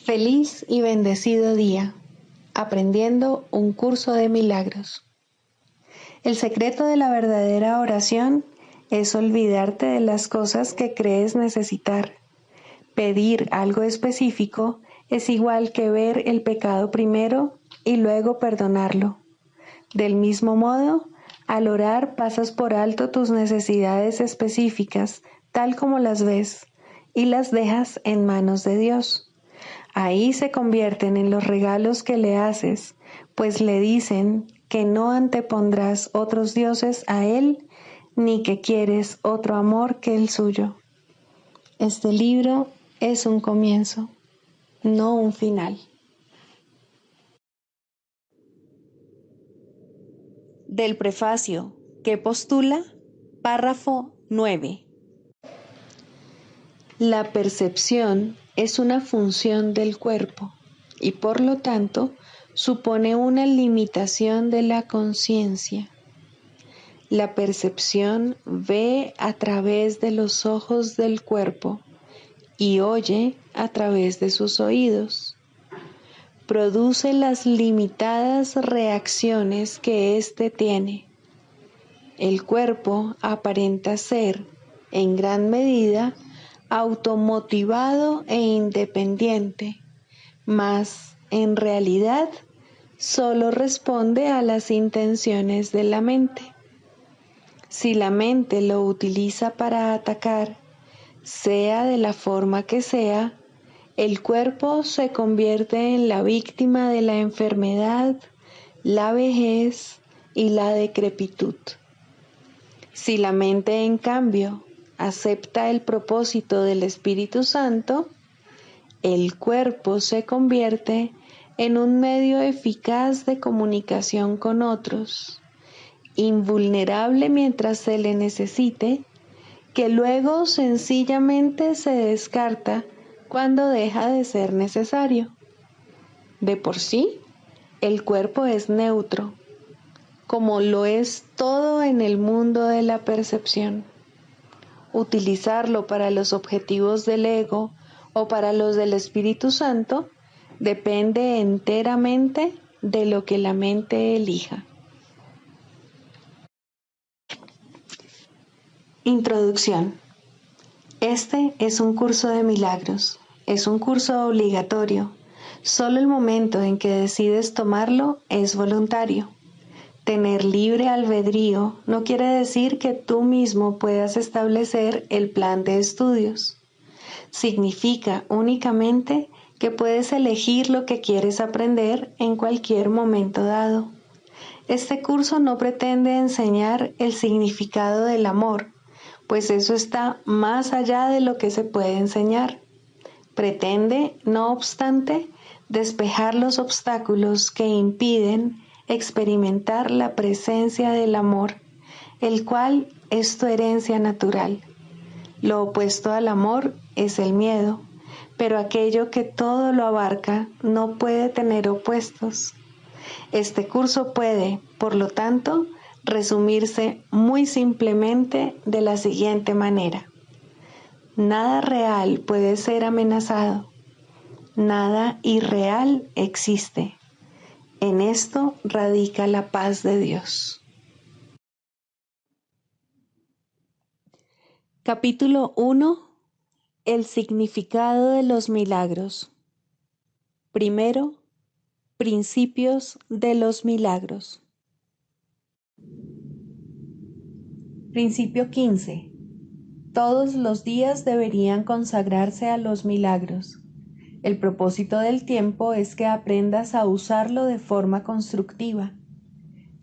Feliz y bendecido día, aprendiendo un curso de milagros. El secreto de la verdadera oración es olvidarte de las cosas que crees necesitar. Pedir algo específico es igual que ver el pecado primero y luego perdonarlo. Del mismo modo, al orar pasas por alto tus necesidades específicas, tal como las ves, y las dejas en manos de Dios. Ahí se convierten en los regalos que le haces, pues le dicen que no antepondrás otros dioses a Él, ni que quieres otro amor que el suyo. Este libro es un comienzo, no un final. Del prefacio que postula, párrafo 9. La percepción es una función del cuerpo y por lo tanto supone una limitación de la conciencia. La percepción ve a través de los ojos del cuerpo y oye a través de sus oídos. Produce las limitadas reacciones que éste tiene. El cuerpo aparenta ser, en gran medida, automotivado e independiente, mas en realidad solo responde a las intenciones de la mente. Si la mente lo utiliza para atacar, sea de la forma que sea, el cuerpo se convierte en la víctima de la enfermedad, la vejez y la decrepitud. Si la mente, en cambio, acepta el propósito del Espíritu Santo, el cuerpo se convierte en un medio eficaz de comunicación con otros, invulnerable mientras se le necesite, que luego sencillamente se descarta cuando deja de ser necesario. De por sí, el cuerpo es neutro, como lo es todo en el mundo de la percepción. Utilizarlo para los objetivos del ego o para los del Espíritu Santo depende enteramente de lo que la mente elija. Introducción. Este es un curso de milagros. Es un curso obligatorio. Solo el momento en que decides tomarlo es voluntario. Tener libre albedrío no quiere decir que tú mismo puedas establecer el plan de estudios. Significa únicamente que puedes elegir lo que quieres aprender en cualquier momento dado. Este curso no pretende enseñar el significado del amor, pues eso está más allá de lo que se puede enseñar. Pretende, no obstante, despejar los obstáculos que impiden experimentar la presencia del amor, el cual es tu herencia natural. Lo opuesto al amor es el miedo, pero aquello que todo lo abarca no puede tener opuestos. Este curso puede, por lo tanto, resumirse muy simplemente de la siguiente manera. Nada real puede ser amenazado. Nada irreal existe. En esto radica la paz de Dios. Capítulo 1. El significado de los milagros. Primero, principios de los milagros. Principio 15. Todos los días deberían consagrarse a los milagros. El propósito del tiempo es que aprendas a usarlo de forma constructiva.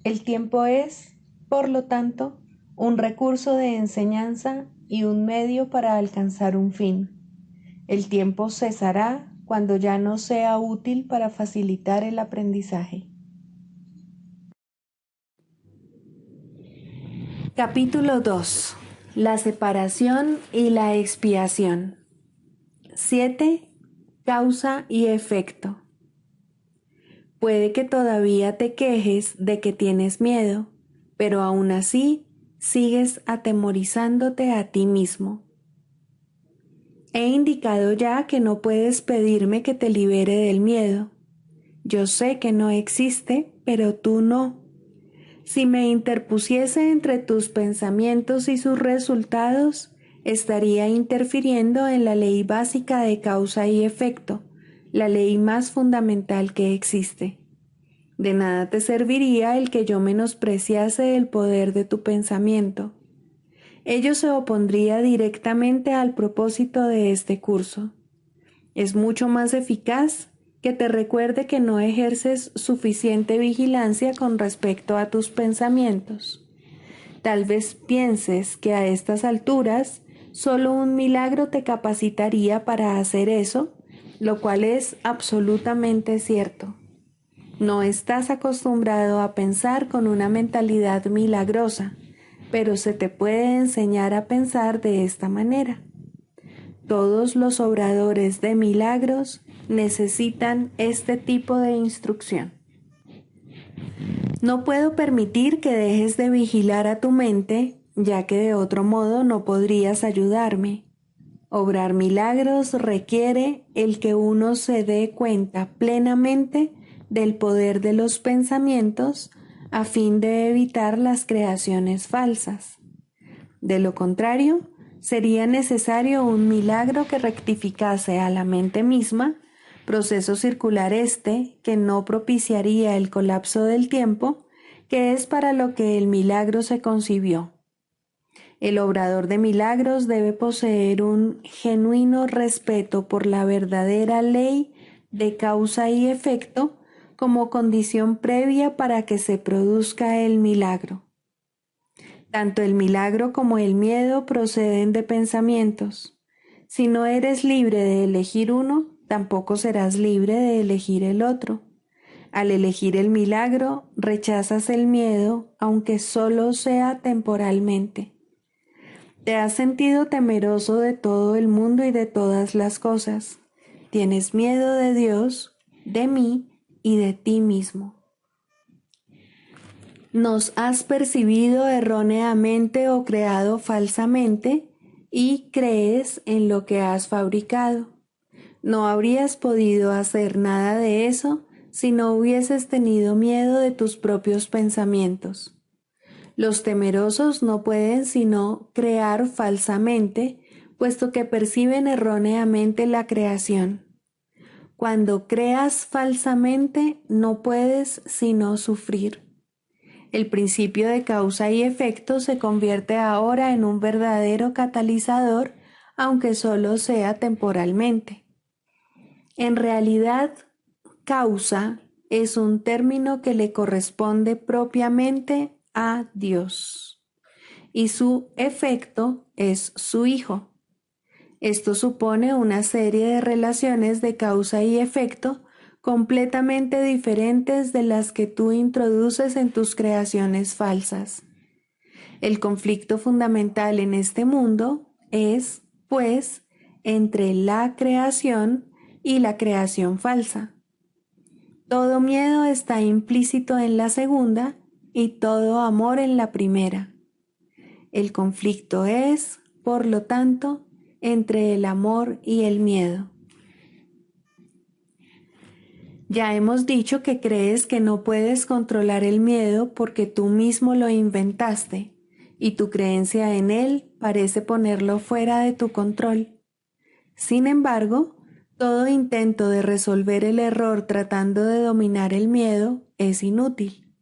El tiempo es, por lo tanto, un recurso de enseñanza y un medio para alcanzar un fin. El tiempo cesará cuando ya no sea útil para facilitar el aprendizaje. Capítulo 2. La separación y la expiación. 7. Causa y efecto. Puede que todavía te quejes de que tienes miedo, pero aún así sigues atemorizándote a ti mismo. He indicado ya que no puedes pedirme que te libere del miedo. Yo sé que no existe, pero tú no. Si me interpusiese entre tus pensamientos y sus resultados, estaría interfiriendo en la ley básica de causa y efecto, la ley más fundamental que existe. De nada te serviría el que yo menospreciase el poder de tu pensamiento. Ello se opondría directamente al propósito de este curso. Es mucho más eficaz que te recuerde que no ejerces suficiente vigilancia con respecto a tus pensamientos. Tal vez pienses que a estas alturas solo un milagro te capacitaría para hacer eso, lo cual es absolutamente cierto. No estás acostumbrado a pensar con una mentalidad milagrosa, pero se te puede enseñar a pensar de esta manera. Todos los obradores de milagros necesitan este tipo de instrucción. No puedo permitir que dejes de vigilar a tu mente, ya que de otro modo no podrías ayudarme. Obrar milagros requiere el que uno se dé cuenta plenamente del poder de los pensamientos a fin de evitar las creaciones falsas. De lo contrario, sería necesario un milagro que rectificase a la mente misma, proceso circular que no propiciaría el colapso del tiempo, que es para lo que el milagro se concibió. El obrador de milagros debe poseer un genuino respeto por la verdadera ley de causa y efecto como condición previa para que se produzca el milagro. Tanto el milagro como el miedo proceden de pensamientos. Si no eres libre de elegir uno, tampoco serás libre de elegir el otro. Al elegir el milagro, rechazas el miedo, aunque solo sea temporalmente. Te has sentido temeroso de todo el mundo y de todas las cosas. Tienes miedo de Dios, de mí y de ti mismo. Nos has percibido erróneamente o creado falsamente y crees en lo que has fabricado. No habrías podido hacer nada de eso si no hubieses tenido miedo de tus propios pensamientos. Los temerosos no pueden sino crear falsamente, puesto que perciben erróneamente la creación. Cuando creas falsamente, no puedes sino sufrir. El principio de causa y efecto se convierte ahora en un verdadero catalizador, aunque solo sea temporalmente. En realidad, causa es un término que le corresponde propiamente a Dios, y su efecto es su Hijo. Esto supone una serie de relaciones de causa y efecto completamente diferentes de las que tú introduces en tus creaciones falsas. El conflicto fundamental en este mundo es, pues, entre la creación y la creación falsa. Todo miedo está implícito en la segunda y todo amor en la primera. El conflicto es, por lo tanto, entre el amor y el miedo. Ya hemos dicho que crees que no puedes controlar el miedo porque tú mismo lo inventaste y tu creencia en él parece ponerlo fuera de tu control. Sin embargo, todo intento de resolver el error tratando de dominar el miedo es inútil.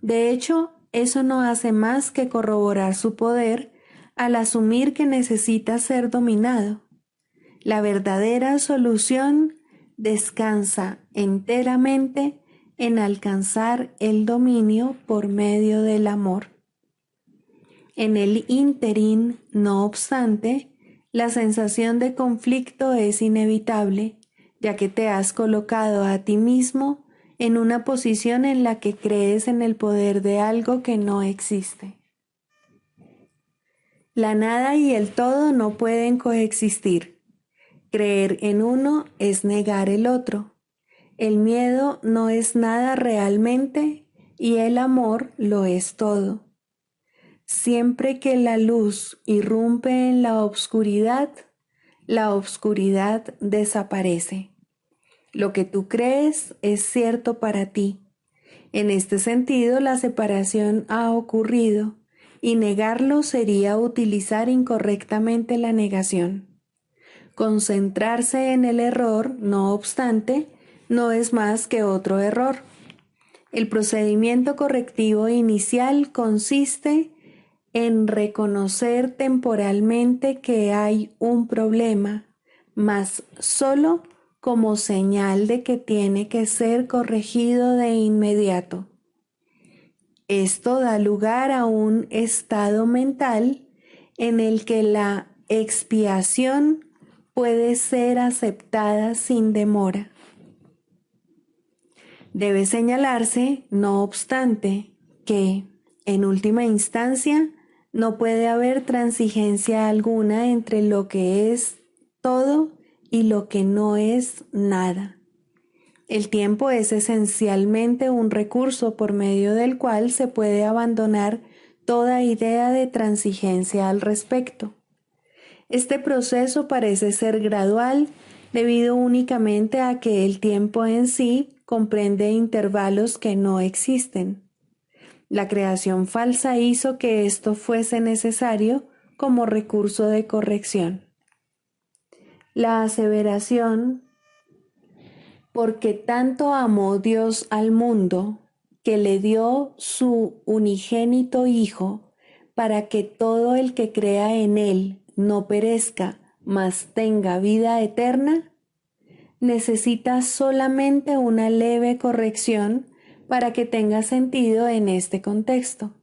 De hecho, eso no hace más que corroborar su poder al asumir que necesita ser dominado. La verdadera solución descansa enteramente en alcanzar el dominio por medio del amor. En el ínterin, no obstante, la sensación de conflicto es inevitable, ya que te has colocado a ti mismo en una posición en la que crees en el poder de algo que no existe. La nada y el todo no pueden coexistir. Creer en uno es negar el otro. El miedo no es nada realmente y el amor lo es todo. Siempre que la luz irrumpe en la obscuridad, la oscuridad desaparece. Lo que tú crees es cierto para ti. En este sentido, la separación ha ocurrido y negarlo sería utilizar incorrectamente la negación. Concentrarse en el error, no obstante, no es más que otro error. El procedimiento correctivo inicial consiste en reconocer temporalmente que hay un problema, mas solo como señal de que tiene que ser corregido de inmediato. Esto da lugar a un estado mental en el que la expiación puede ser aceptada sin demora. Debe señalarse, no obstante, que, en última instancia, no puede haber transigencia alguna entre lo que es todo y lo que no es nada. El tiempo es esencialmente un recurso por medio del cual se puede abandonar toda idea de transigencia al respecto. Este proceso parece ser gradual debido únicamente a que el tiempo en sí comprende intervalos que no existen. La creación falsa hizo que esto fuese necesario como recurso de corrección. La aseveración, porque tanto amó Dios al mundo, que le dio su unigénito Hijo, para que todo el que crea en Él no perezca, mas tenga vida eterna, necesita solamente una leve corrección para que tenga sentido en este contexto.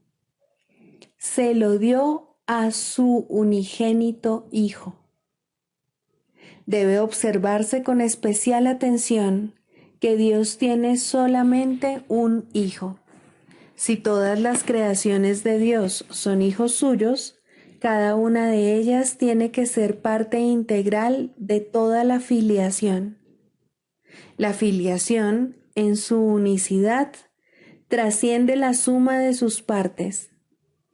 Se lo dio a su unigénito Hijo. Debe observarse con especial atención que Dios tiene solamente un Hijo. Si todas las creaciones de Dios son hijos suyos, cada una de ellas tiene que ser parte integral de toda la filiación. La filiación, en su unicidad, trasciende la suma de sus partes.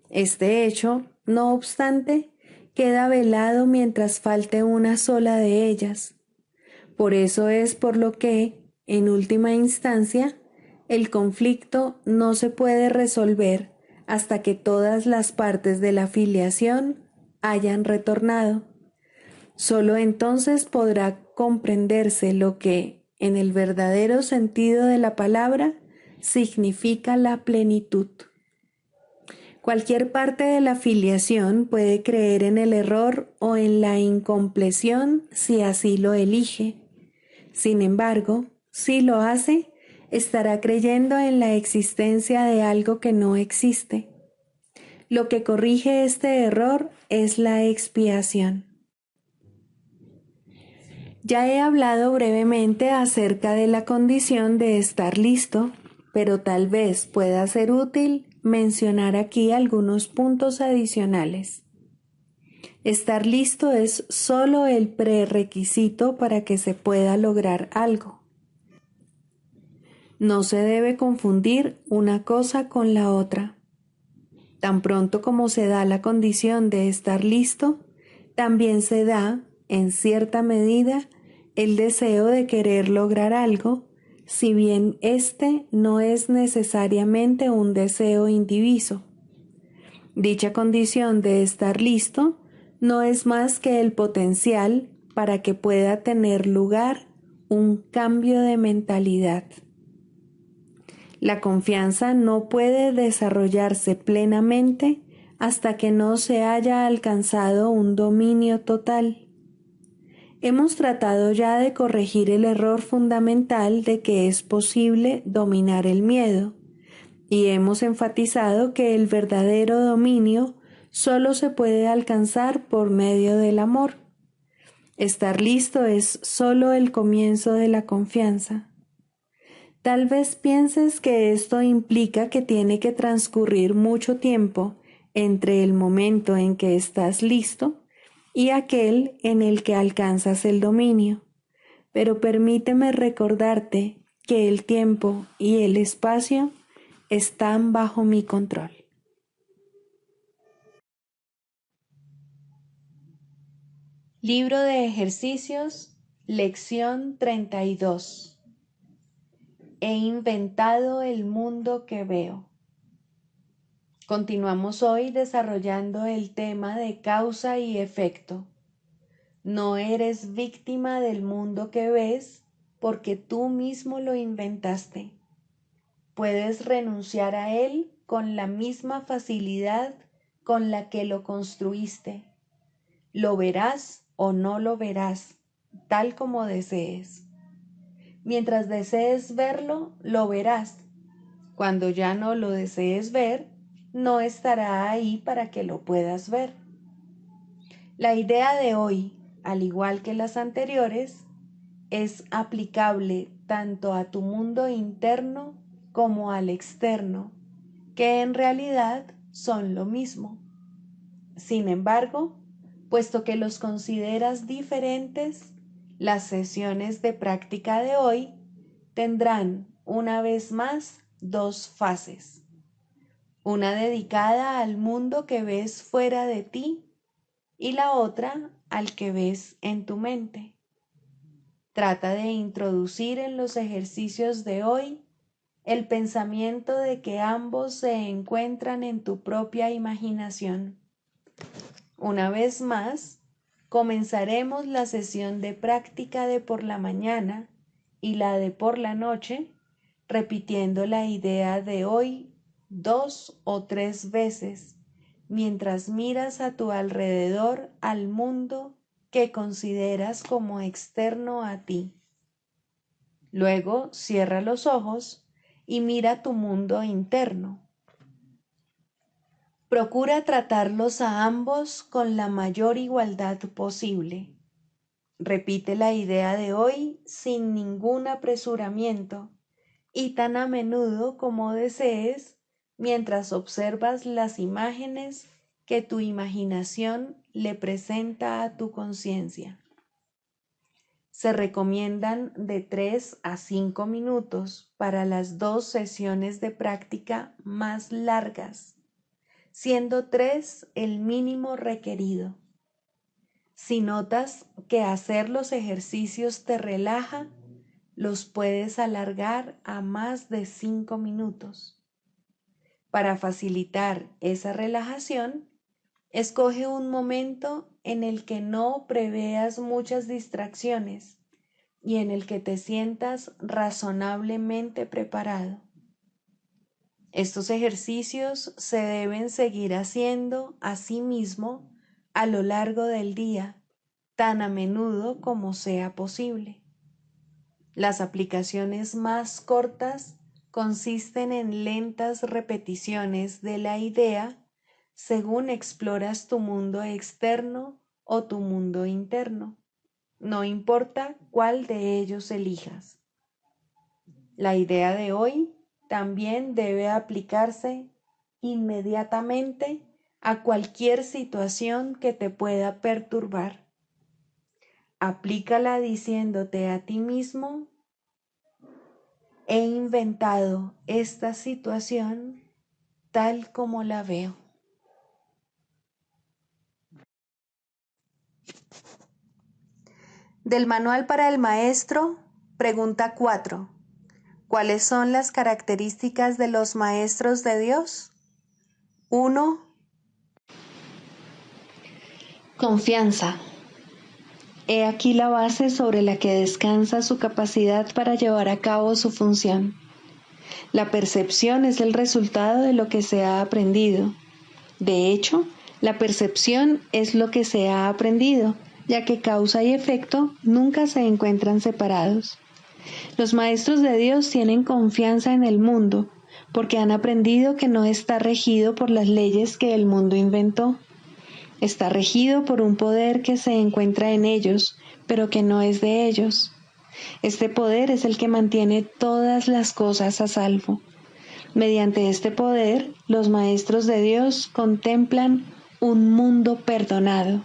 Este hecho, no obstante, queda velado mientras falte una sola de ellas. Por eso es por lo que, en última instancia, el conflicto no se puede resolver hasta que todas las partes de la filiación hayan retornado. Solo entonces podrá comprenderse lo que, en el verdadero sentido de la palabra, significa la plenitud. Cualquier parte de la filiación puede creer en el error o en la incompleción si así lo elige. Sin embargo, si lo hace, estará creyendo en la existencia de algo que no existe. Lo que corrige este error es la expiación. Ya he hablado brevemente acerca de la condición de estar listo, pero tal vez pueda ser útil mencionar aquí algunos puntos adicionales. Estar listo es solo el prerequisito para que se pueda lograr algo. No se debe confundir una cosa con la otra. Tan pronto como se da la condición de estar listo, también se da, en cierta medida, el deseo de querer lograr algo, si bien este no es necesariamente un deseo indiviso. Dicha condición de estar listo no es más que el potencial para que pueda tener lugar un cambio de mentalidad. La confianza no puede desarrollarse plenamente hasta que no se haya alcanzado un dominio total. Hemos tratado ya de corregir el error fundamental de que es posible dominar el miedo, y hemos enfatizado que el verdadero dominio solo se puede alcanzar por medio del amor. Estar listo es solo el comienzo de la confianza. Tal vez pienses que esto implica que tiene que transcurrir mucho tiempo entre el momento en que estás listo y aquel en el que alcanzas el dominio, pero permíteme recordarte que el tiempo y el espacio están bajo mi control. Libro de ejercicios, lección 32. He inventado el mundo que veo. Continuamos hoy desarrollando el tema de causa y efecto. No eres víctima del mundo que ves porque tú mismo lo inventaste. Puedes renunciar a él con la misma facilidad con la que lo construiste. Lo verás o no lo verás, tal como desees. Mientras desees verlo, lo verás. Cuando ya no lo desees ver, no estará ahí para que lo puedas ver. La idea de hoy, al igual que las anteriores, es aplicable tanto a tu mundo interno como al externo, que en realidad son lo mismo. Sin embargo, puesto que los consideras diferentes, las sesiones de práctica de hoy tendrán una vez más dos fases. Una dedicada al mundo que ves fuera de ti y la otra al que ves en tu mente. Trata de introducir en los ejercicios de hoy el pensamiento de que ambos se encuentran en tu propia imaginación. Una vez más, comenzaremos la sesión de práctica de por la mañana y la de por la noche, repitiendo la idea de hoy 2 o 3 veces, mientras miras a tu alrededor al mundo que consideras como externo a ti. Luego cierra los ojos y mira tu mundo interno. Procura tratarlos a ambos con la mayor igualdad posible. Repite la idea de hoy sin ningún apresuramiento y tan a menudo como desees mientras observas las imágenes que tu imaginación le presenta a tu conciencia. Se recomiendan de 3 a 5 minutos para las 2 sesiones de práctica más largas, siendo 3 el mínimo requerido. Si notas que hacer los ejercicios te relaja, los puedes alargar a más de 5 minutos. Para facilitar esa relajación, escoge un momento en el que no preveas muchas distracciones y en el que te sientas razonablemente preparado. Estos ejercicios se deben seguir haciendo a sí mismo a lo largo del día, tan a menudo como sea posible. Las aplicaciones más cortas consisten en lentas repeticiones de la idea según exploras tu mundo externo o tu mundo interno. No importa cuál de ellos elijas. La idea de hoy también debe aplicarse inmediatamente a cualquier situación que te pueda perturbar. Aplícala diciéndote a ti mismo: he inventado esta situación tal como la veo. Del Manual para el Maestro, pregunta 4. ¿Cuáles son las características de los maestros de Dios? 1. Confianza. He aquí la base sobre la que descansa su capacidad para llevar a cabo su función. La percepción es el resultado de lo que se ha aprendido. De hecho, la percepción es lo que se ha aprendido, ya que causa y efecto nunca se encuentran separados. Los maestros de Dios tienen confianza en el mundo, porque han aprendido que no está regido por las leyes que el mundo inventó. Está regido por un poder que se encuentra en ellos, pero que no es de ellos. Este poder es el que mantiene todas las cosas a salvo. Mediante este poder, los maestros de Dios contemplan un mundo perdonado.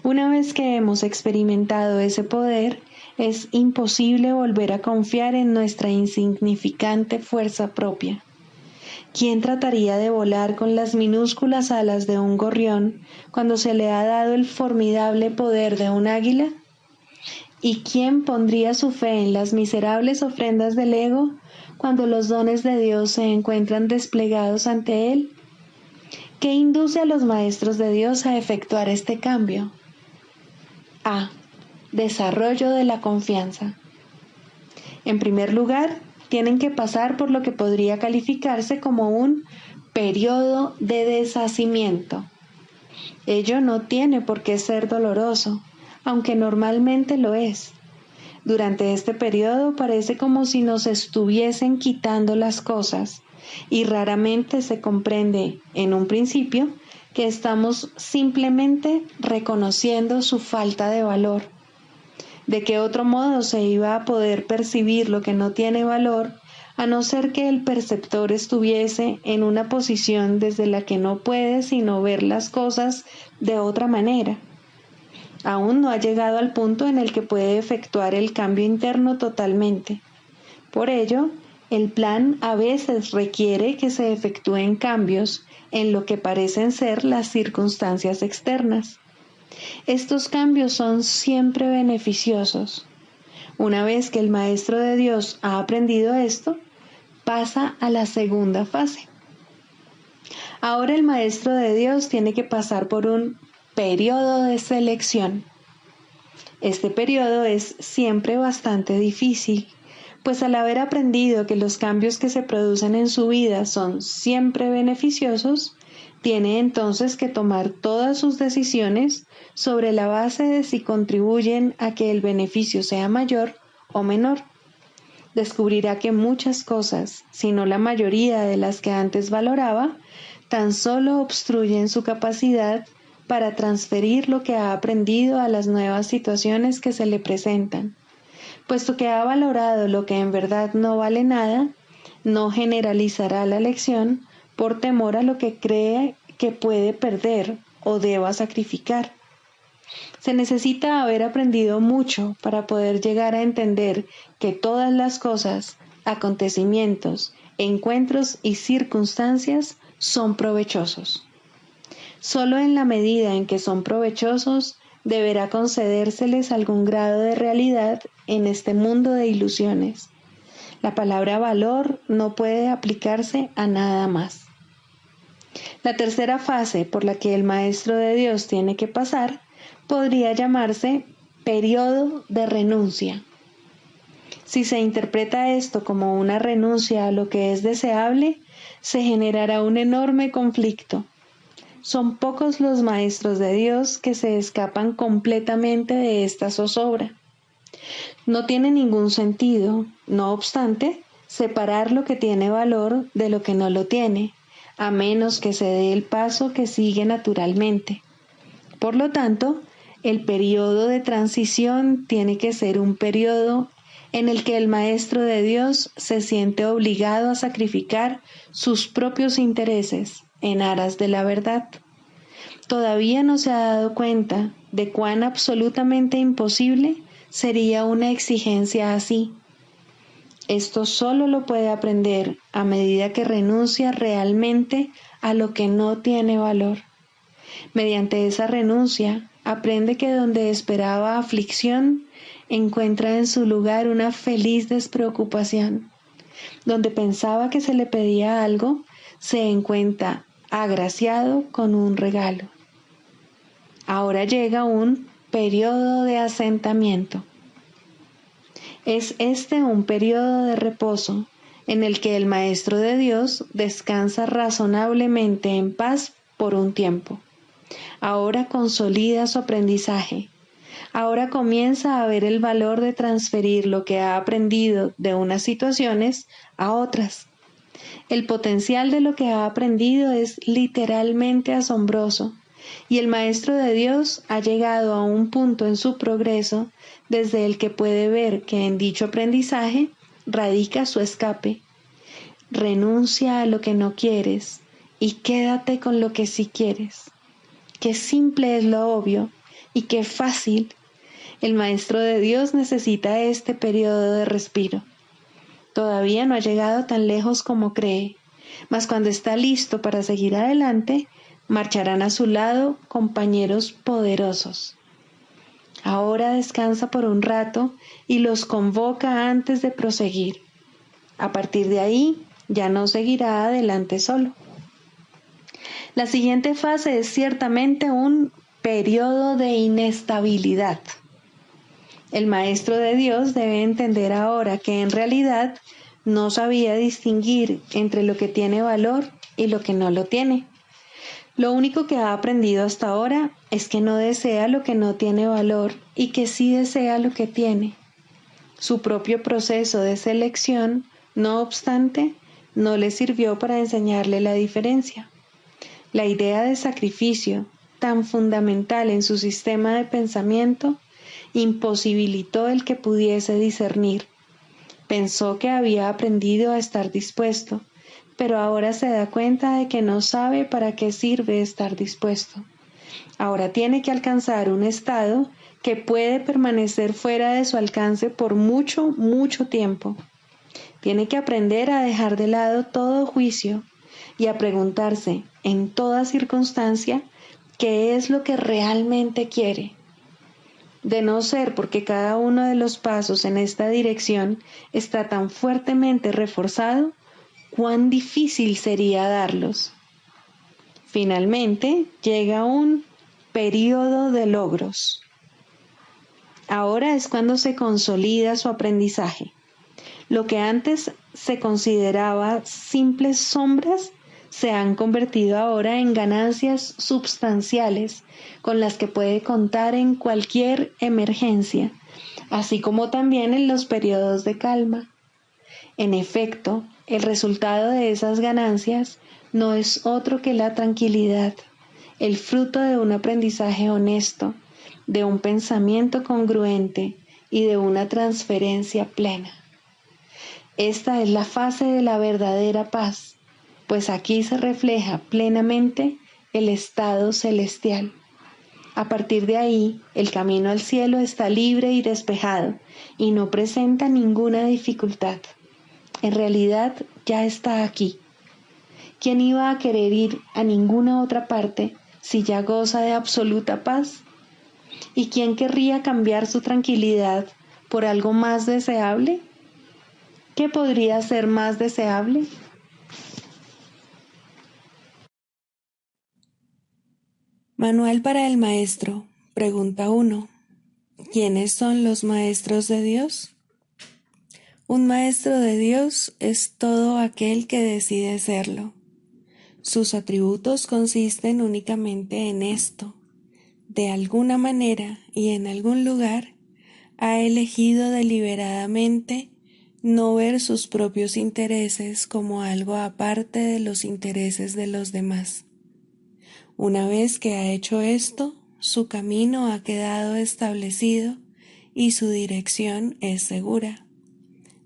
Una vez que hemos experimentado ese poder, es imposible volver a confiar en nuestra insignificante fuerza propia. ¿Quién trataría de volar con las minúsculas alas de un gorrión cuando se le ha dado el formidable poder de un águila? ¿Y quién pondría su fe en las miserables ofrendas del ego cuando los dones de Dios se encuentran desplegados ante él? ¿Qué induce a los maestros de Dios a efectuar este cambio? A. Desarrollo de la confianza. En primer lugar, tienen que pasar por lo que podría calificarse como un periodo de deshacimiento. Ello no tiene por qué ser doloroso, aunque normalmente lo es. Durante este periodo parece como si nos estuviesen quitando las cosas, y raramente se comprende, en un principio, que estamos simplemente reconociendo su falta de valor. ¿De qué otro modo se iba a poder percibir lo que no tiene valor, a no ser que el perceptor estuviese en una posición desde la que no puede sino ver las cosas de otra manera? Aún no ha llegado al punto en el que puede efectuar el cambio interno totalmente. Por ello, el plan a veces requiere que se efectúen cambios en lo que parecen ser las circunstancias externas. Estos cambios son siempre beneficiosos. Una vez que el maestro de Dios ha aprendido esto, pasa a la segunda fase. Ahora el maestro de Dios tiene que pasar por un periodo de selección. Este periodo es siempre bastante difícil, pues al haber aprendido que los cambios que se producen en su vida son siempre beneficiosos, tiene entonces que tomar todas sus decisiones sobre la base de si contribuyen a que el beneficio sea mayor o menor. Descubrirá que muchas cosas, si no la mayoría de las que antes valoraba, tan solo obstruyen su capacidad para transferir lo que ha aprendido a las nuevas situaciones que se le presentan. Puesto que ha valorado lo que en verdad no vale nada, no generalizará la lección por temor a lo que cree que puede perder o deba sacrificar. Se necesita haber aprendido mucho para poder llegar a entender que todas las cosas, acontecimientos, encuentros y circunstancias son provechosos. Solo en la medida en que son provechosos, deberá concedérseles algún grado de realidad en este mundo de ilusiones. La palabra valor no puede aplicarse a nada más. La tercera fase por la que el maestro de Dios tiene que pasar podría llamarse periodo de renuncia. Si se interpreta esto como una renuncia a lo que es deseable, se generará un enorme conflicto. Son pocos los maestros de Dios que se escapan completamente de esta zozobra. No tiene ningún sentido, no obstante, separar lo que tiene valor de lo que no lo tiene, a menos que se dé el paso que sigue naturalmente. Por lo tanto, el periodo de transición tiene que ser un periodo en el que el maestro de Dios se siente obligado a sacrificar sus propios intereses en aras de la verdad. Todavía no se ha dado cuenta de cuán absolutamente imposible sería una exigencia así. Esto solo lo puede aprender a medida que renuncia realmente a lo que no tiene valor. Mediante esa renuncia, aprende que donde esperaba aflicción, encuentra en su lugar una feliz despreocupación. Donde pensaba que se le pedía algo, se encuentra agraciado con un regalo. Ahora llega un periodo de asentamiento. Es este un periodo de reposo en el que el Maestro de Dios descansa razonablemente en paz por un tiempo. Ahora consolida su aprendizaje. Ahora comienza a ver el valor de transferir lo que ha aprendido de unas situaciones a otras. El potencial de lo que ha aprendido es literalmente asombroso, y el Maestro de Dios ha llegado a un punto en su progreso desde el que puede ver que en dicho aprendizaje radica su escape. Renuncia a lo que no quieres y quédate con lo que sí quieres. Qué simple es lo obvio y qué fácil. El Maestro de Dios necesita este periodo de respiro. Todavía no ha llegado tan lejos como cree. Mas cuando está listo para seguir adelante, marcharán a su lado compañeros poderosos. Ahora descansa por un rato y los convoca antes de proseguir. A partir de ahí, ya no seguirá adelante solo. La siguiente fase es ciertamente un periodo de inestabilidad. El maestro de Dios debe entender ahora que en realidad no sabía distinguir entre lo que tiene valor y lo que no lo tiene. Lo único que ha aprendido hasta ahora es que no desea lo que no tiene valor y que sí desea lo que tiene. Su propio proceso de selección, no obstante, no le sirvió para enseñarle la diferencia. La idea de sacrificio, tan fundamental en su sistema de pensamiento, imposibilitó el que pudiese discernir. Pensó que había aprendido a estar dispuesto, pero ahora se da cuenta de que no sabe para qué sirve estar dispuesto. Ahora tiene que alcanzar un estado que puede permanecer fuera de su alcance por mucho, mucho tiempo. Tiene que aprender a dejar de lado todo juicio y a preguntarse en toda circunstancia qué es lo que realmente quiere. De no ser porque cada uno de los pasos en esta dirección está tan fuertemente reforzado, cuán difícil sería darlos. Finalmente llega un periodo de logros. Ahora es cuando se consolida su aprendizaje. Lo que antes se consideraba simples sombras se han convertido ahora en ganancias substanciales con las que puede contar en cualquier emergencia, así como también en los periodos de calma. En efecto, el resultado de esas ganancias no es otro que la tranquilidad, el fruto de un aprendizaje honesto, de un pensamiento congruente y de una transferencia plena. Esta es la fase de la verdadera paz, pues aquí se refleja plenamente el estado celestial. A partir de ahí, el camino al cielo está libre y despejado y no presenta ninguna dificultad. En realidad ya está aquí. ¿Quién iba a querer ir a ninguna otra parte si ya goza de absoluta paz? ¿Y quién querría cambiar su tranquilidad por algo más deseable? ¿Qué podría ser más deseable? Manual para el maestro. Pregunta 1. ¿Quiénes son los maestros de Dios? Un maestro de Dios es todo aquel que decide serlo. Sus atributos consisten únicamente en esto. De alguna manera y en algún lugar, ha elegido deliberadamente no ver sus propios intereses como algo aparte de los intereses de los demás. Una vez que ha hecho esto, su camino ha quedado establecido y su dirección es segura.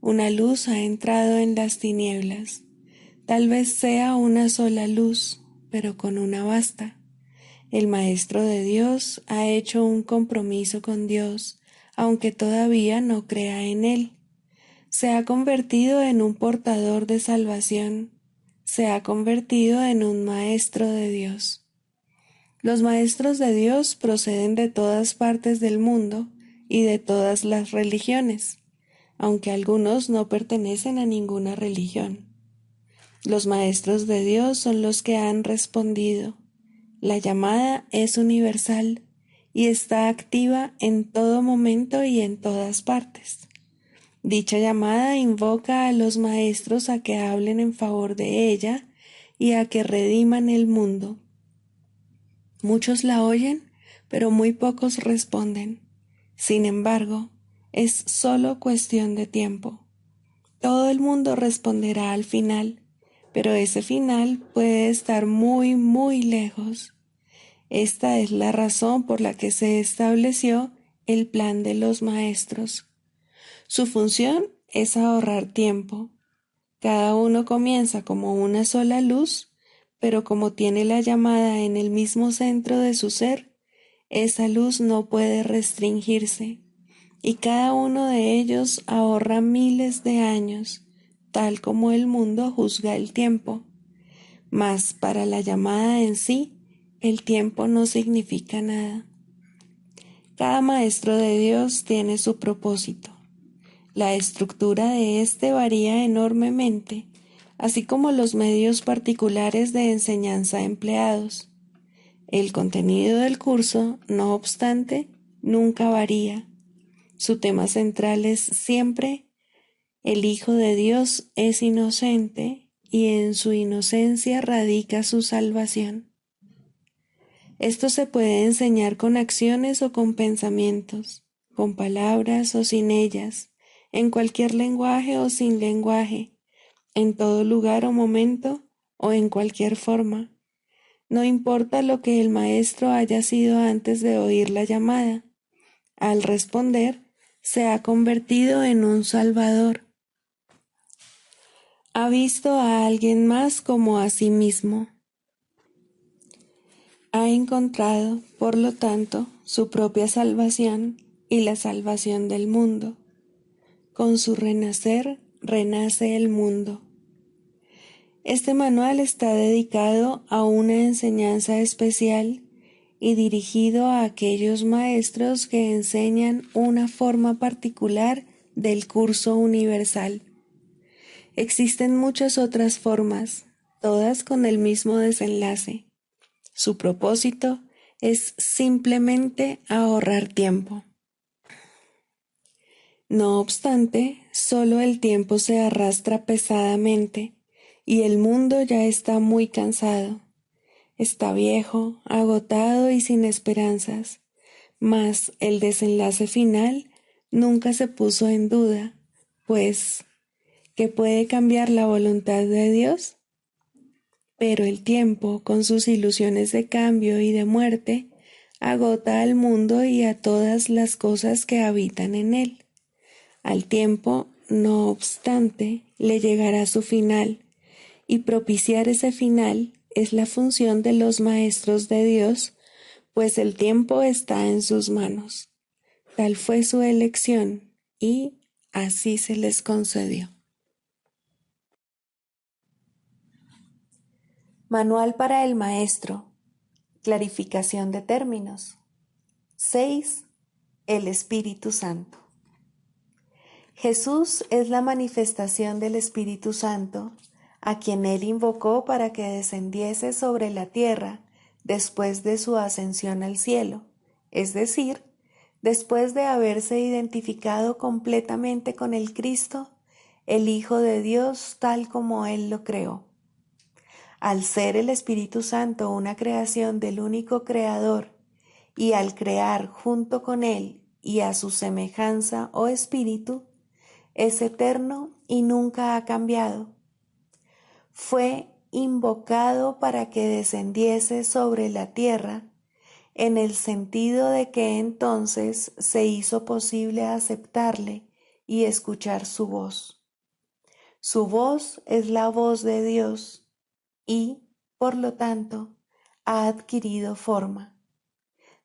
Una luz ha entrado en las tinieblas. Tal vez sea una sola luz, pero con una basta. El Maestro de Dios ha hecho un compromiso con Dios, aunque todavía no crea en Él. Se ha convertido en un portador de salvación. Se ha convertido en un Maestro de Dios. Los maestros de Dios proceden de todas partes del mundo y de todas las religiones, aunque algunos no pertenecen a ninguna religión. Los maestros de Dios son los que han respondido. La llamada es universal y está activa en todo momento y en todas partes. Dicha llamada invoca a los maestros a que hablen en favor de ella y a que rediman el mundo. Muchos la oyen, pero muy pocos responden. Sin embargo, es solo cuestión de tiempo. Todo el mundo responderá al final, pero ese final puede estar muy, muy lejos. Esta es la razón por la que se estableció el plan de los maestros. Su función es ahorrar tiempo. Cada uno comienza como una sola luz, pero como tiene la llamada en el mismo centro de su ser, esa luz no puede restringirse, y cada uno de ellos ahorra miles de años, tal como el mundo juzga el tiempo. mas para la llamada en sí, el tiempo no significa nada. Cada maestro de Dios tiene su propósito. La estructura de éste varía enormemente, así como los medios particulares de enseñanza empleados. El contenido del curso, no obstante, nunca varía. Su tema central es siempre: el Hijo de Dios es inocente y en su inocencia radica su salvación. Esto se puede enseñar con acciones o con pensamientos, con palabras o sin ellas, en cualquier lenguaje o sin lenguaje, en todo lugar o momento o en cualquier forma. No importa lo que el maestro haya sido antes de oír la llamada. Al responder, se ha convertido en un salvador. Ha visto a alguien más como a sí mismo. Ha encontrado, por lo tanto, su propia salvación y la salvación del mundo. Con su renacer, renace el mundo. Este manual está dedicado a una enseñanza especial y dirigido a aquellos maestros que enseñan una forma particular del curso universal. Existen muchas otras formas, todas con el mismo desenlace. Su propósito es simplemente ahorrar tiempo. No obstante, solo el tiempo se arrastra pesadamente y el mundo ya está muy cansado. Está viejo, agotado y sin esperanzas, mas el desenlace final nunca se puso en duda, pues, ¿qué puede cambiar la voluntad de Dios? Pero el tiempo, con sus ilusiones de cambio y de muerte, agota al mundo y a todas las cosas que habitan en él. Al tiempo, no obstante, le llegará su final, y propiciar ese final es la función de los maestros de Dios, pues el tiempo está en sus manos. Tal fue su elección, y así se les concedió. Manual para el maestro. Clarificación de términos. 6. El Espíritu Santo. Jesús es la manifestación del Espíritu Santo, a quien él invocó para que descendiese sobre la tierra después de su ascensión al cielo, es decir, después de haberse identificado completamente con el Cristo, el Hijo de Dios tal como él lo creó. Al ser el Espíritu Santo una creación del único Creador, y al crear junto con él y a su semejanza o espíritu, es eterno y nunca ha cambiado. Fue invocado para que descendiese sobre la tierra, en el sentido de que entonces se hizo posible aceptarle y escuchar su voz. Su voz es la voz de Dios y, por lo tanto, ha adquirido forma.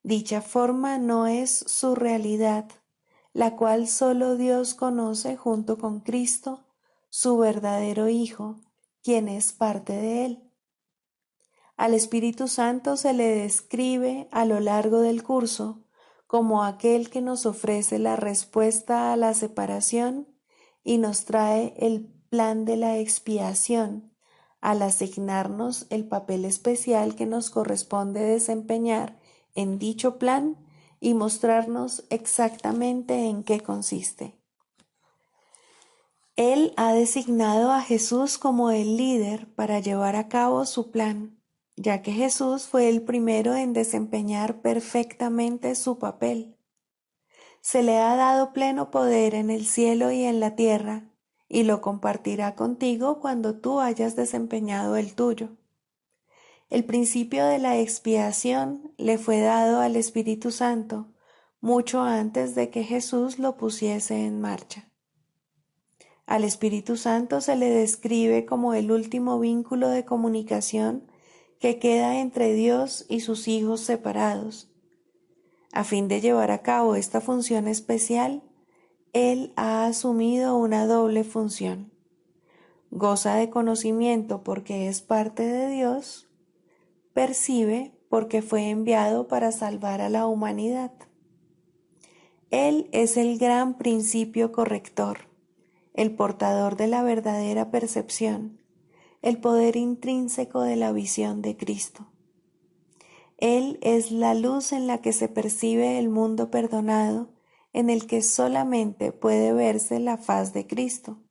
Dicha forma no es su realidad, la cual solo Dios conoce junto con Cristo, su verdadero Hijo, quien es parte de él. Al Espíritu Santo se le describe a lo largo del curso como aquel que nos ofrece la respuesta a la separación y nos trae el plan de la expiación, al asignarnos el papel especial que nos corresponde desempeñar en dicho plan y mostrarnos exactamente en qué consiste. Él ha designado a Jesús como el líder para llevar a cabo su plan, ya que Jesús fue el primero en desempeñar perfectamente su papel. Se le ha dado pleno poder en el cielo y en la tierra, y lo compartirá contigo cuando tú hayas desempeñado el tuyo. El principio de la expiación le fue dado al Espíritu Santo mucho antes de que Jesús lo pusiese en marcha. Al Espíritu Santo se le describe como el último vínculo de comunicación que queda entre Dios y sus hijos separados. A fin de llevar a cabo esta función especial, Él ha asumido una doble función. goza de conocimiento porque es parte de Dios, percibe porque fue enviado para salvar a la humanidad. Él es el gran principio corrector, el portador de la verdadera percepción, el poder intrínseco de la visión de Cristo. Él es la luz en la que se percibe el mundo perdonado, en el que solamente puede verse la faz de Cristo.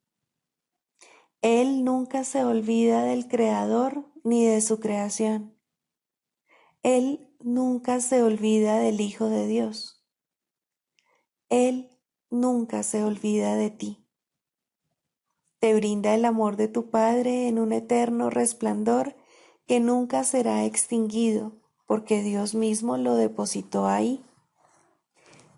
Él nunca se olvida del Creador ni de su creación. Él nunca se olvida del Hijo de Dios. Él nunca se olvida de ti. Te brinda el amor de tu Padre en un eterno resplandor que nunca será extinguido, porque Dios mismo lo depositó ahí.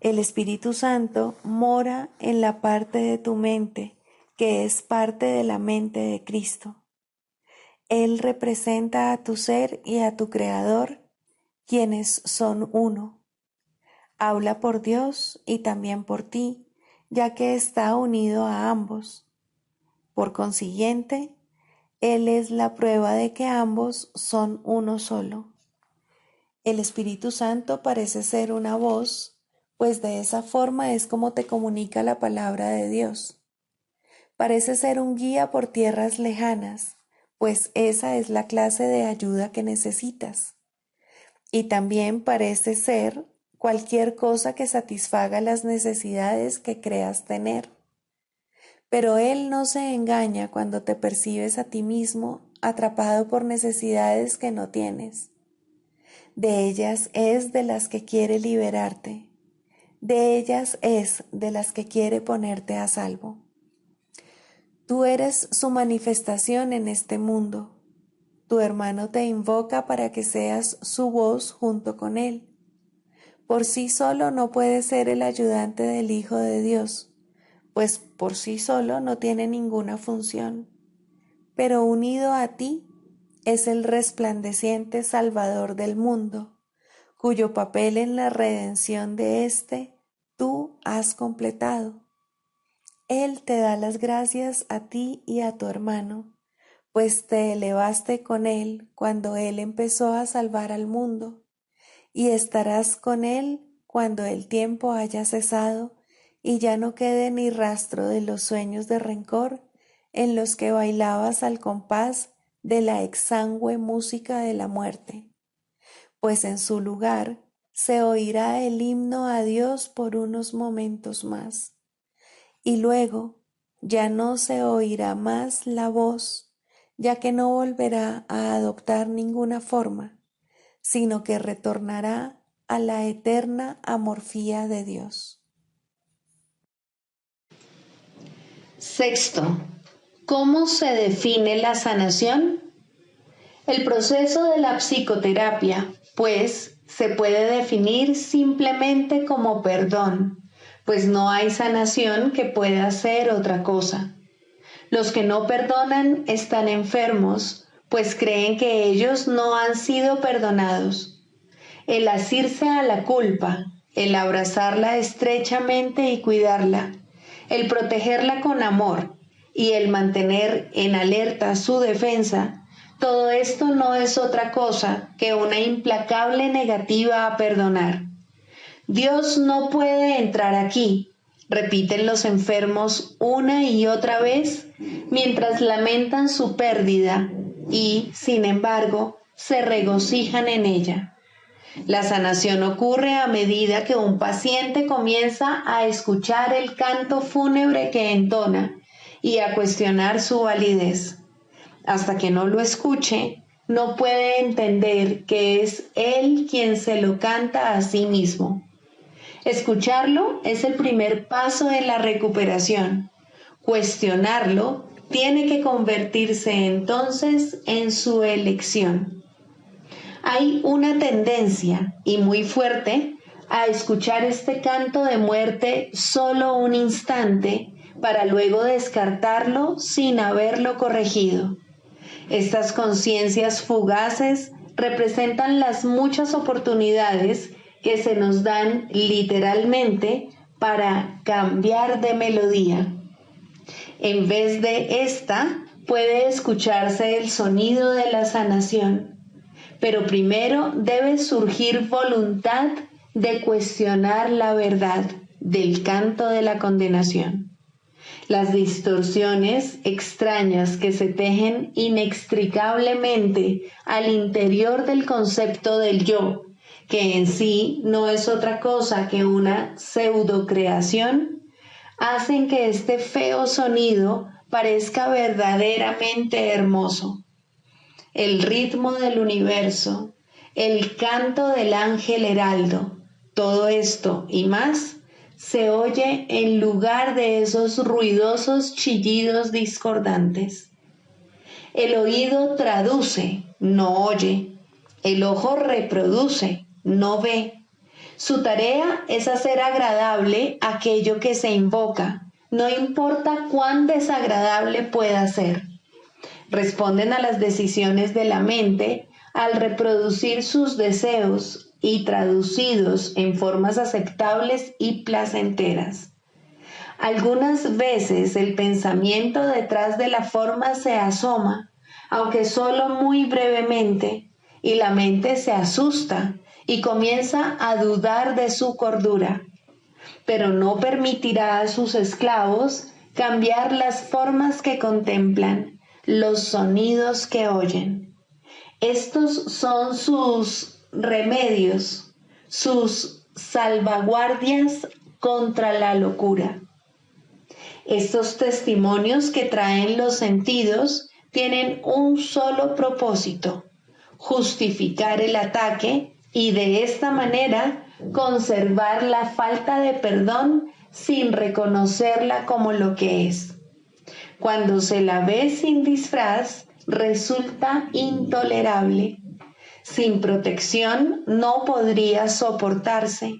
El Espíritu Santo mora en la parte de tu mente, que es parte de la mente de Cristo. Él representa a tu ser y a tu Creador, quienes son uno. Habla por Dios y también por ti, ya que está unido a ambos. Por consiguiente, Él es la prueba de que ambos son uno solo. El Espíritu Santo parece ser una voz, pues de esa forma es como te comunica la palabra de Dios. Parece ser un guía por tierras lejanas, pues esa es la clase de ayuda que necesitas. Y también parece ser cualquier cosa que satisfaga las necesidades que creas tener. Pero Él no se engaña cuando te percibes a ti mismo atrapado por necesidades que no tienes. De ellas es de las que quiere liberarte. De ellas es de las que quiere ponerte a salvo. Tú eres su manifestación en este mundo. Tu hermano te invoca para que seas su voz junto con él. Por sí solo no puede ser el ayudante del Hijo de Dios, pues por sí solo no tiene ninguna función. Pero unido a ti es el resplandeciente Salvador del mundo, cuyo papel en la redención de éste tú has completado. Él te da las gracias a ti y a tu hermano, pues te elevaste con él cuando él empezó a salvar al mundo, y estarás con él cuando el tiempo haya cesado y ya no quede ni rastro de los sueños de rencor en los que bailabas al compás de la exangüe música de la muerte, pues en su lugar se oirá el himno a Dios por unos momentos más, y luego ya no se oirá más la voz, ya que no volverá a adoptar ninguna forma, sino que retornará a la eterna amorfía de Dios. Sexto, ¿cómo se define la sanación? El proceso de la psicoterapia, pues, se puede definir simplemente como perdón, pues no hay sanación que pueda ser otra cosa. Los que no perdonan están enfermos, pues creen que ellos no han sido perdonados. El asirse a la culpa, el abrazarla estrechamente y cuidarla, el protegerla con amor y el mantener en alerta su defensa, todo esto no es otra cosa que una implacable negativa a perdonar. Dios no puede entrar aquí, repiten los enfermos una y otra vez mientras lamentan su pérdida y, sin embargo, se regocijan en ella. La sanación ocurre a medida que un paciente comienza a escuchar el canto fúnebre que entona y a cuestionar su validez. Hasta que no lo escuche, no puede entender que es él quien se lo canta a sí mismo. Escucharlo es el primer paso en la recuperación. Cuestionarlo tiene que convertirse entonces en su elección. Hay una tendencia, y muy fuerte, a escuchar este canto de muerte solo un instante para luego descartarlo sin haberlo corregido. Estas conciencias fugaces representan las muchas oportunidades que se nos dan literalmente para cambiar de melodía. En vez de esta, puede escucharse el sonido de la sanación, pero primero debe surgir voluntad de cuestionar la verdad del canto de la condenación. Las distorsiones extrañas que se tejen inextricablemente al interior del concepto del yo, que en sí no es otra cosa que una pseudocreación, hacen que este feo sonido parezca verdaderamente hermoso. El ritmo del universo, el canto del ángel heraldo, todo esto y más se oye en lugar de esos ruidosos chillidos discordantes. El oído traduce, no oye. El ojo reproduce, no ve. Su tarea es hacer agradable aquello que se invoca, no importa cuán desagradable pueda ser. Responden a las decisiones de la mente al reproducir sus deseos y traducidos en formas aceptables y placenteras. Algunas veces el pensamiento detrás de la forma se asoma, aunque solo muy brevemente, y la mente se asusta y comienza a dudar de su cordura, pero no permitirá a sus esclavos cambiar las formas que contemplan, los sonidos que oyen. Estos son sus remedios, sus salvaguardias contra la locura. Estos testimonios que traen los sentidos tienen un solo propósito: justificar el ataque y de esta manera conservar la falta de perdón sin reconocerla como lo que es. Cuando se la ve sin disfraz, resulta intolerable. Sin protección no podría soportarse.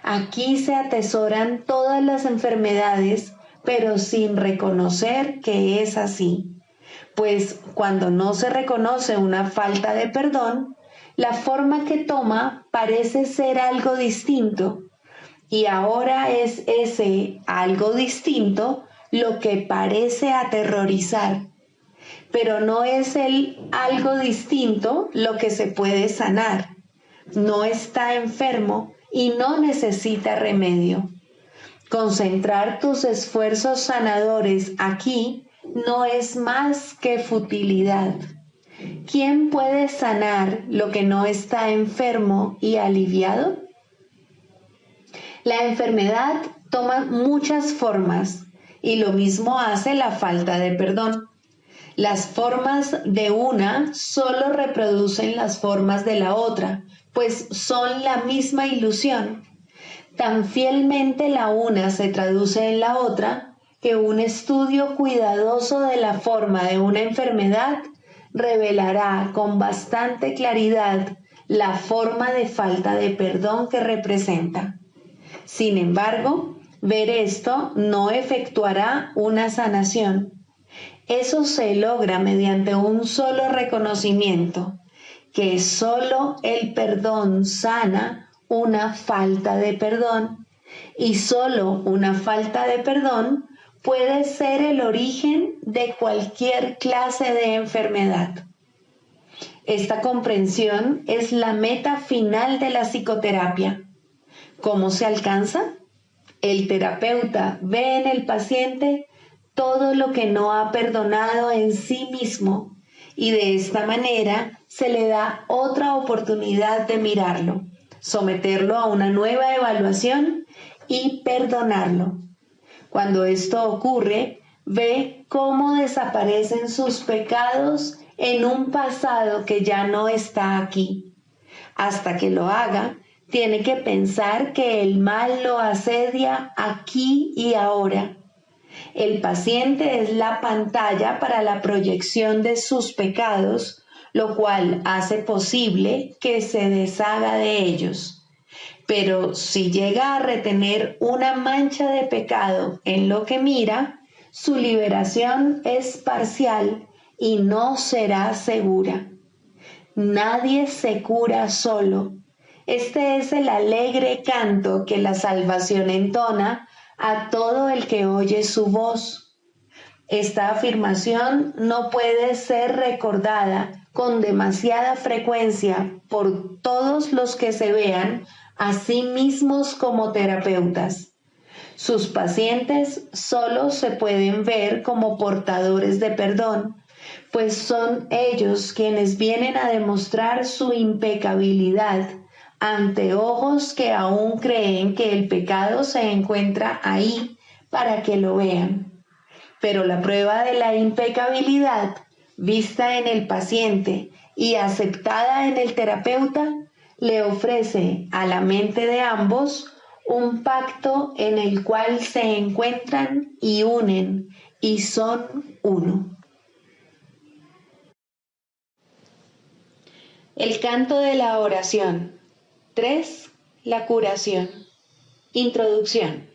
Aquí se atesoran todas las enfermedades, pero sin reconocer que es así. Pues cuando no se reconoce una falta de perdón, la forma que toma parece ser algo distinto. Y ahora es ese algo distinto lo que parece aterrorizar. Pero no es el algo distinto lo que se puede sanar. No está enfermo y no necesita remedio. Concentrar tus esfuerzos sanadores aquí no es más que futilidad. ¿Quién puede sanar lo que no está enfermo y aliviado? La enfermedad toma muchas formas y lo mismo hace la falta de perdón. Las formas de una solo reproducen las formas de la otra, pues son la misma ilusión. Tan fielmente la una se traduce en la otra que un estudio cuidadoso de la forma de una enfermedad revelará con bastante claridad la forma de falta de perdón que representa. Sin embargo, ver esto no efectuará una sanación. Eso se logra mediante un solo reconocimiento, que solo el perdón sana una falta de perdón, y solo una falta de perdón puede ser el origen de cualquier clase de enfermedad. Esta comprensión es la meta final de la psicoterapia. ¿Cómo se alcanza? El terapeuta ve en el paciente todo lo que no ha perdonado en sí mismo y de esta manera se le da otra oportunidad de mirarlo, someterlo a una nueva evaluación y perdonarlo. Cuando esto ocurre, ve cómo desaparecen sus pecados en un pasado que ya no está aquí. Hasta que lo haga, tiene que pensar que el mal lo asedia aquí y ahora. El paciente es la pantalla para la proyección de sus pecados, lo cual hace posible que se deshaga de ellos. Pero si llega a retener una mancha de pecado en lo que mira, su liberación es parcial y no será segura. Nadie se cura solo. Este es el alegre canto que la salvación entona a todo el que oye su voz. Esta afirmación no puede ser recordada con demasiada frecuencia por todos los que se vean a sí mismos como terapeutas. Sus pacientes solo se pueden ver como portadores de perdón, pues son ellos quienes vienen a demostrar su impecabilidad ante ojos que aún creen que el pecado se encuentra ahí para que lo vean. Pero la prueba de la impecabilidad, vista en el paciente y aceptada en el terapeuta, le ofrece a la mente de ambos un pacto en el cual se encuentran y unen y son uno. El canto de la oración. 3. La curación. Introducción.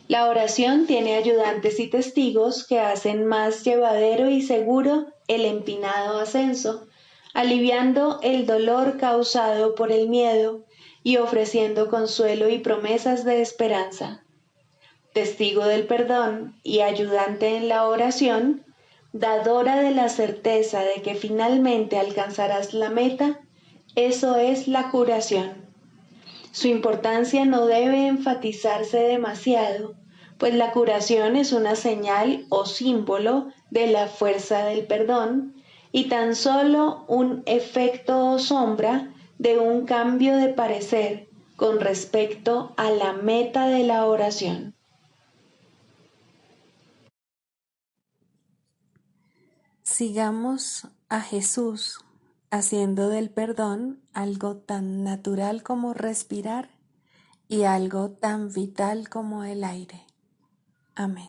La oración tiene ayudantes y testigos que hacen más llevadero y seguro el empinado ascenso, aliviando el dolor causado por el miedo y ofreciendo consuelo y promesas de esperanza. Testigo del perdón y ayudante en la oración, dadora de la certeza de que finalmente alcanzarás la meta, eso es la curación. Su importancia no debe enfatizarse demasiado, pues la curación es una señal o símbolo de la fuerza del perdón y tan solo un efecto o sombra de un cambio de parecer con respecto a la meta de la oración. Sigamos a Jesús haciendo del perdón algo tan natural como respirar y algo tan vital como el aire. Amén.